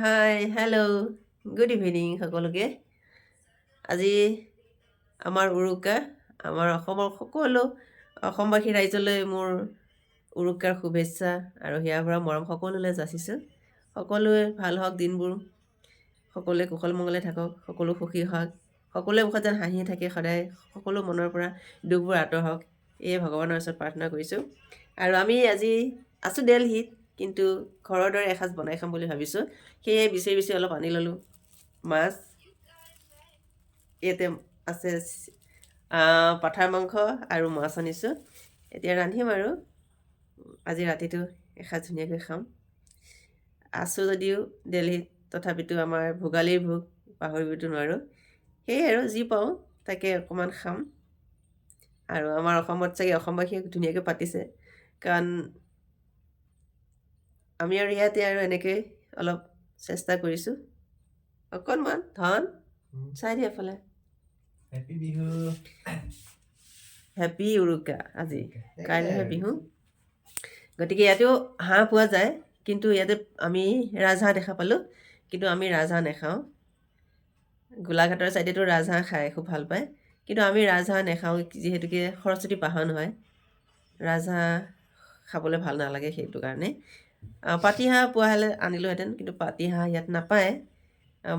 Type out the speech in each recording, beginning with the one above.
হাই, hello', good evening সকলোকে। আজি আমাৰ উৰুকা, আমাৰ অসমৰ সকলো অসমবাসী ৰাইজলৈ মোৰ উৰুকাৰ শুভেচ্ছা আৰু হিয়াৰ পৰা মৰম সকলোলৈ যাচিছোঁ। সকলোৱে ভাল হওক দিনবোৰ, সকলোৱে কুশল মংগলে থাকক, সকলো সুখী হওক, সকলোৱে মুখত যেন হাঁহি থাকে সদায়, সকলো মনৰ পৰা দুখবোৰ আঁতৰ হওক, এয়ে ভগৱানৰ ওচৰত প্ৰাৰ্থনা কৰিছোঁ। আৰু আমি আজি আছোঁ দিল্লীত, কিন্তু ঘৰৰ দৰে এসাঁজ বনাই খাম বুলি ভাবিছোঁ। সেয়ে বিচাৰি বিচাৰি অলপ আনি ল'লোঁ মাছ। ইয়াতে আছে পাঠাৰ মাংস আৰু মাছ আনিছোঁ। এতিয়া ৰান্ধিম আৰু আজি ৰাতিটো এসাঁজ ধুনীয়াকৈ খাম। আছোঁ যদিও দিল্লীত, তথাপিতো আমাৰ ভোগালীৰ ভোগ পাহৰিবতো নোৱাৰোঁ। সেয়ে আৰু যি পাওঁ তাকে অকণমান খাম। আৰু আমাৰ অসমত চাগে অসমবাসীয়ে ধুনীয়াকৈ পাতিছে, কাৰণ আমি আৰু ইয়াতে আৰু এনেকৈ অলপ চেষ্টা কৰিছোঁ। অকণমান ধন চাই দিয়া এফালে। হেপী বিহু, হেপী উৰুকা। আজি কাইলৈহে বিহু, গতিকে ইয়াতেও হাঁহ পোৱা যায়, কিন্তু ইয়াতে আমি ৰাজহাঁহ দেখা পালোঁ, কিন্তু আমি ৰাজহাঁহ নাখাওঁ। গোলাঘাটৰ ছাইডেতো ৰাজহাঁহ খাই খুব ভাল পায়, কিন্তু আমি ৰাজহাঁহ নাখাওঁ, যিহেতুকে সৰস্বতী পাহন হয়, ৰাজহাঁহ খাবলৈ ভাল নালাগে, সেইটো কাৰণে। পাতিহাঁহ পোৱা হ'লে আনিলোহেঁতেন, কিন্তু পাতিহাঁহ ইয়াত নাপায়,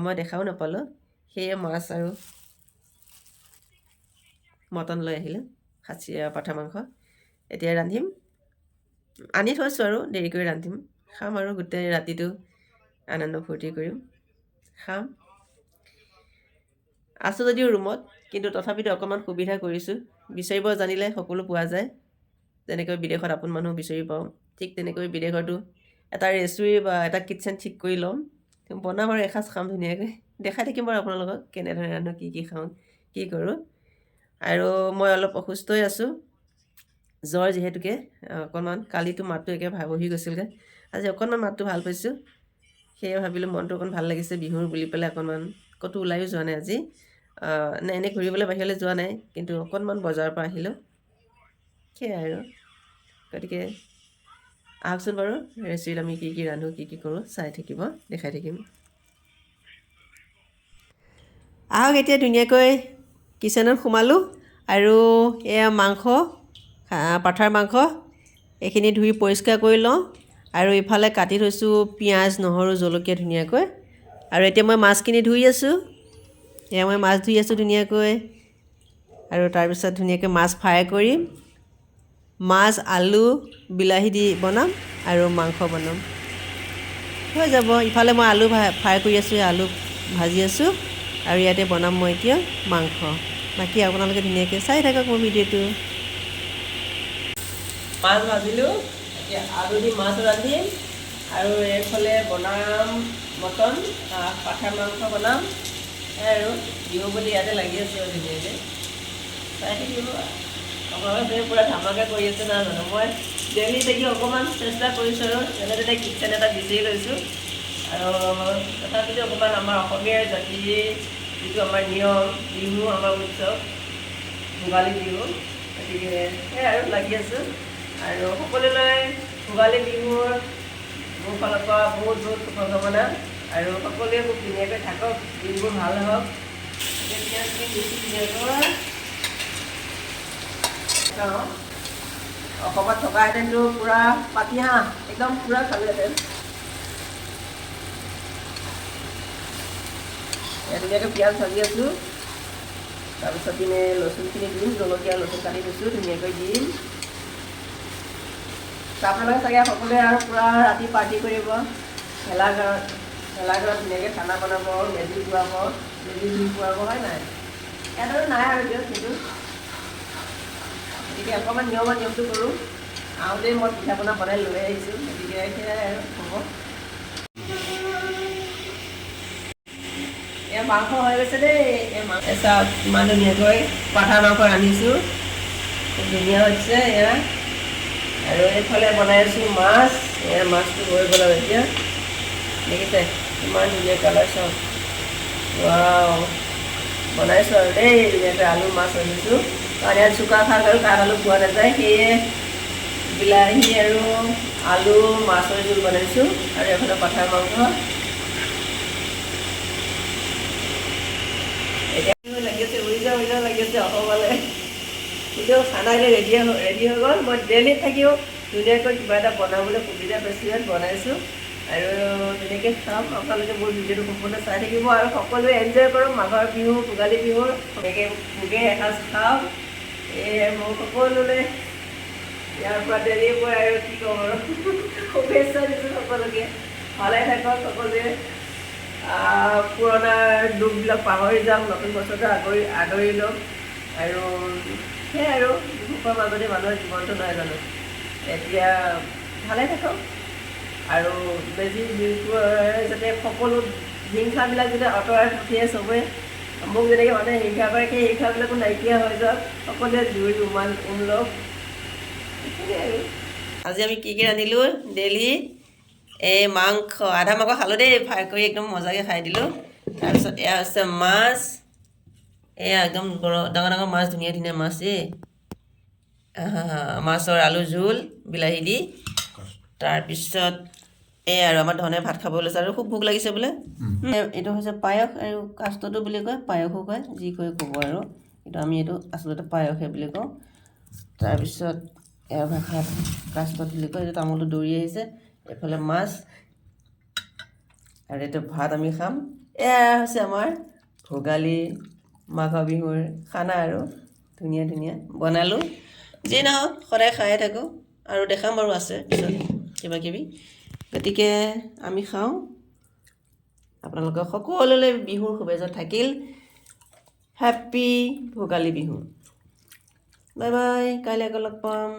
মই দেখাও নাপালোঁ। সেয়ে মাছ আৰু মটন লৈ আহিলোঁ, খাচী পাঠা মাংস। এতিয়া ৰান্ধিম, আনি থৈছোঁ আৰু দেৰিকৈ ৰান্ধিম, খাম আৰু গোটেই ৰাতিটো আনন্দ ফূৰ্তি কৰিম, খাম। আছোঁ যদিও ৰুমত, কিন্তু তথাপিতো অকণমান সুবিধা কৰিছোঁ। বিচাৰিব জানিলে সকলো পোৱা যায়, যেনেকৈ বিদেশত আপোন মানুহ বিচাৰি পাওঁ, ঠিক তেনেকৈ বিদেশতো এটা ৰেষ্টুৰেণ্ট বা এটা কিটচেন ঠিক কৰি ল'ম, বনাম আৰু এসাঁজ খাম ধুনীয়াকৈ। দেখাই থাকিম বাৰু আপোনালোকক কেনেধৰণে ৰান্ধো, কি খাওঁ, কি কৰোঁ। আৰু মই অলপ অসুস্থই আছোঁ, জ্বৰ যিহেতুকে অকণমান। কালিতো মাতটো একেবাৰে বহি গৈছিলগৈ, আজি অকণমান মাতটো ভাল পাইছোঁ। সেয়ে ভাবিলোঁ মনটো অকণ ভাল লাগিছে বিহুৰ বুলি পেলাই অকণমান ক'তো ওলায়ো যোৱা নাই আজি। এনেই ঘূৰিবলৈ বাহিৰলৈ যোৱা নাই, কিন্তু অকণমান বজাৰৰ পৰা আহিলোঁ, সেয়াই আৰু। গতিকে আহকচোন বাৰু, ৰেচিপিত আমি কি ৰান্ধোঁ, কি কৰোঁ চাই থাকিব, দেখাই থাকিম। আহক এতিয়া ধুনীয়াকৈ কিচেনত সোমালোঁ, আৰু এয়া মাংস, পাঠাৰ মাংস, এইখিনি ধুই পৰিষ্কাৰ কৰি লওঁ। আৰু ইফালে কাটি থৈছোঁ পিঁয়াজ, নহৰু, জলকীয়া ধুনীয়াকৈ। আৰু এতিয়া মই মাছখিনি ধুই আছোঁ, এয়া মই মাছ ধুই আছোঁ ধুনীয়াকৈ। আৰু তাৰপিছত ধুনীয়াকৈ মাছ ফ্ৰাই কৰিম, মাছ, আলু, বিলাহী দি বনাম আৰু মাংস বনাম, হৈ যাব। ইফালে মই আলু ফ্ৰাই কৰি আছোঁ, আলু ভাজি আছোঁ, আৰু ইয়াতে বনাম মই এতিয়া মাংস। বাকী আপোনালোকে ধুনীয়াকৈ চাই থাকক মোৰ ভিডিঅ'টো। মাছ ভাজিলোঁ, এতিয়া আলু দি মাছ ৰান্ধিম, আৰু এইফালে বনাম মটন, পাঠাৰ মাংস বনাম। আৰু বিহু বুলি ইয়াতে লাগি আছোঁ আৰু ধুনীয়াকৈ চাই থাকিব। আপোনালোকে পূৰা ধামাকা কৰি আছে নাজানো, মই ডেইলি থাকি অকণমান চেষ্টা কৰিছোঁ আৰু যেনে তেনে কিটচেন এটা বিচাৰি লৈছোঁ। আৰু তথাপিতো অকণমান আমাৰ অসমীয়া জাতিৰ যিটো আমাৰ নিয়ম, বিহু আমাৰ উৎসৱ, ভোগালী বিহু, গতিকে সেয়াই আৰু লাগি আছোঁ। আৰু সকলোলৈ ভোগালী বিহুৰ মোৰ ফালৰ পৰা বহুত বহুত শুভকামনা, আৰু সকলোৱে খুব ধুনীয়াকৈ থাকক, দিনবোৰ ভাল হওক। অসমত থকাহেঁতেনতো পূৰা পাতিহাঁহ একদম পূৰা খালোহেঁতেন। ধুনীয়াকৈ পিঁয়াজ ভাজি আছোঁ, তাৰপিছত দিনে লচুনখিনি দিম, জলকীয়া লচুন কাটি দিছোঁ, ধুনীয়াকৈ দিম। আপোনালোকে চাগে সকলোৱে আৰু পূৰা ৰাতি পাৰ্টি কৰিব, ভেলাঘৰত ধুনীয়াকৈ খানা বনাব, মেজি পুৱাব, মেজি জুই পুৱাব, হয় নাই? ইয়াত আৰু নাই আৰু দিয়ক সেইটো। গতিকে অকণমান নিয়মটো কৰোঁ। আহোঁতেই মই পিঠা পনা বনাই লৈ আহিছোঁ, গতিকে সেয়াই আৰু হ'ব। এয়া মাংস হৈ গৈছে দেই, চাওক ইমান ধুনীয়াকৈ পাঠাৰ মাংস ৰান্ধিছোঁ, খুব ধুনীয়া হৈছে এয়া। আৰু এইফালে বনাই আছোঁ মাছ, এয়া মাছটো হৈ গ'ল আৰু এতিয়া দেখিছে ইমান ধুনীয়া কালাৰ, চাওক ৱাও, বনাইছোঁ আৰু দেই ধুনীয়াকৈ। আলু মাছ ৰান্ধিছোঁ, কাৰণ ইয়াত চুকা শাক আৰু কাঠ আলু পোৱা নাযায়, সেয়ে বিলাহী আৰু আলু মাছৰ জোল বনাইছোঁ। আৰু এইফালে পাঠাৰ মাংস, গৈছে অসমলৈ কিন্তু খানা ৰেডি হৈ গ'ল মই দিল্লীত থাকিও ধুনীয়াকৈ কিবা এটা বনাবলৈ সুবিধা পাইছোঁ ইয়াত বনাইছোঁ আৰু তেনেকৈ খাম আপোনালোকে মোৰ ভিডিঅ'টো সম্পূৰ্ণ চাই থাকিব আৰু সকলোৱে এনজয় কৰক মাঘৰ বিহু ভোগালী বিহুৰ তেনেকৈ ভোগে এসাঁজ খাওক মই সকলোলৈ ইয়াৰ পৰা দিল্লীৰ পৰা আৰু কি ক'ম আৰু শুভেচ্ছা দিছোঁ সকলোকে ভালে থাকক সকলোৱে পুৰণা দুখবিলাক পাহৰি যাওক নতুন বছৰটো আদৰি লওক আৰু সেয়াই আৰু দুখৰ মাজতে মানুহৰ জীৱনটো নহয় জানো এতিয়া ভালে থাকক আৰু মেজি জুইকুৰাই যাতে সকলো হিংসাবিলাক যাতে আঁতৰাই পঠিয়াই চবেই মোক যেনেকৈ মানুহে হিংসা কৰে সেই হিংসাবিলাকো নাইকিয়া হৈ যাওক সকলোৱে জুই লওক সেইখিনিয়ে আৰু আজি আমি কি ৰান্ধিলোঁ ডেইলি এই মাংস আধা মাংস খালোঁ দেই ফ্ৰাই কৰি একদম মজাকৈ খাই দিলোঁ তাৰপিছত এয়া হৈছে মাছ এয়া একদম ডাঙৰ ডাঙৰ মাছ ধুনীয়া ধুনীয়া মাছ মাছৰ আলু জোল বিলাহী দি তাৰপিছত এই আৰু আমাৰ ধৰণে ভাত খাব লৈছে আৰু খুব ভোক লাগিছে বোলে এইটো হৈছে পায়স আৰু কাষ্টটো বুলি কয় পায়সো কয় যি কয় ক'ব আৰু কিন্তু আমি এইটো আচলতে পায়সে বুলি কওঁ তাৰপিছত এয়া ভাষাত কাষ্টত বুলি কয় এইটো তামোলটো দৌৰি আহিছে এইফালে মাছ আৰু এইটো ভাত আমি খাম এয়া হৈছে আমাৰ ভোগালী মাঘৰ বিহুৰ খানা আৰু ধুনীয়া ধুনীয়া বনালোঁ যি নহওক সদায় খায়ে থাকোঁ আৰু দেখাম বাৰু আছে পিছত কিবা কিবি গতিকে আমি খাওঁ আপোনালোকক সকলোলৈ বিহুৰ শুভেচ্ছা থাকিল happy Bhogali Bihu bye bye কাইলৈ আকৌ লগ পাম